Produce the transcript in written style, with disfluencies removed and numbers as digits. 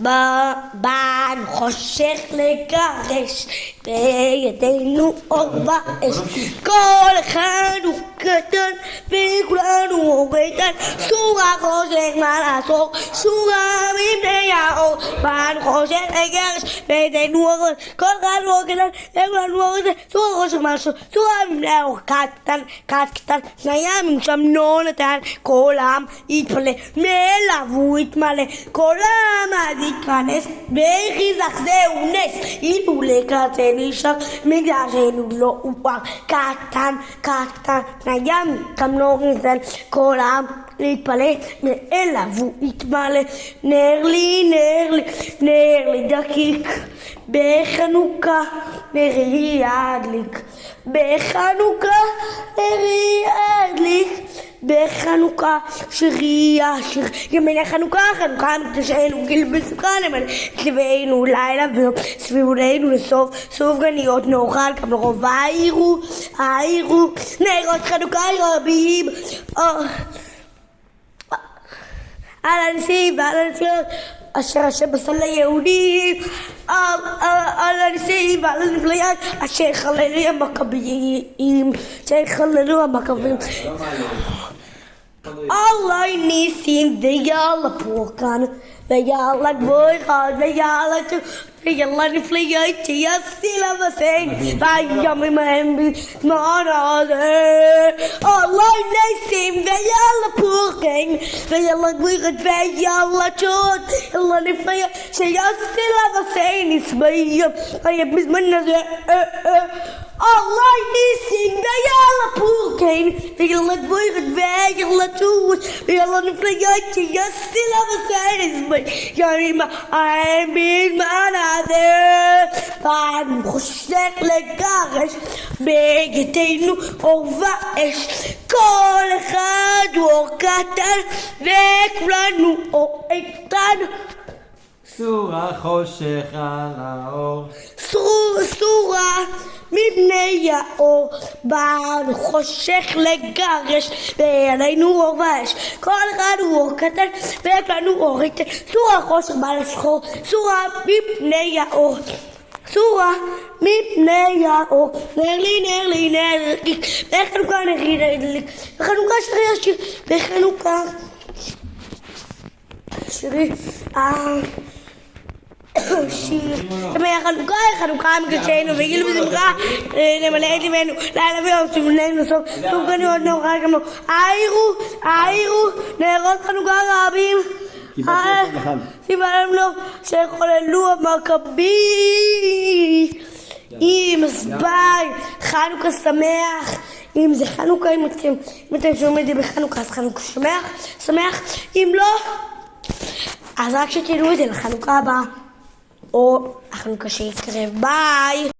בן חושך לגרש, בידינו אור ואש. כל אחד הוא קטן וכולנו אור קטן. סורה חושך מה לעשות, סורה מפני האור. בן חושך לגרש, בידינו אור ואש. כל אחד הוא אור קטן וכולנו אור קטן. סורה חושך מה לעשות, סורה מפני האור. קטן, קטן, בים שם לא נתן. כל העם יתפלא, מאליו הוא יתמלא. כל העם אז ייכנס, בחיזך זהו נס. אילו לקצה נשאר, מקדשנו לא הופר. קטן, קטן, בים שם לא נתן. כל העם יתפלא, מאליו הוא יתמלא. נר לי, נר לי, נר לי דקיק, בחנוכה נרי ידליק. בחנוכה נרי ידליק. בחנוכה שירי השיר ימי חנוכה, חנוכה מקדשנו גיל בסוכה למלא צבענו לילה ויום סביבנו לסוף סוף גניות נאכל כמרוב העירו נרות חנוכה רבים על הנשיאים ועל הנשיאות אשר בסל היהודים על הנשיאים ועל הנפלאות אשר חללו המכבים שחללו המכבים Allah ניסים ויאללה פורקן ויאללה גבוי חד ויאללה ויאללה נפלאות שיעשי לבסן ויאמים הם בזמן הזה Allah ניסים ויאללה פורקן ויאללה גבוי חד ויאללה שוט ויאללה נפלאות שיעשי לבסן נסביים בזמן הזה Allah ניסים ויאללה פורקן ויאללה גבוי חד ויאללה שוט ויאללה נפלאות שיעשי לבסן נסביים בזמן הזה בן חושך לגרש, בידינו אור ואש. כל אחד הוא אור קטן וכולנו אור איתן. סורה חושך על האור, סורה מפני האור. בן חושך לגרש, בידינו אור ואש. כל אחד הוא אור קטן וכולנו אור איתן. סורה חושך בעל השחור, סורה מפני האור. סורה מפני האור. נר לי, נר לי, נר לי, בחנוכה נרי ידליק. בחנוכה שירי השיר, בחנוכה שירי שיר ימי החנוכה, חנוכה מקדשנו וגיל בשמחה נמלא את ליבנו לילה ויום סביבנו סוף סוף גניות נאכל כמוהו. העירו נרות חנוכה רבים סימן לו שחוללו המכבים עם סביי. חנוכה שמח. אם זה חנוכה, אם אתם שומעים את זה בחנוכה אז חנוכה שמח. אם לא אז רק שתדעו את זה לחנוכה הבאה או החנוכה שיתקרב. ביי.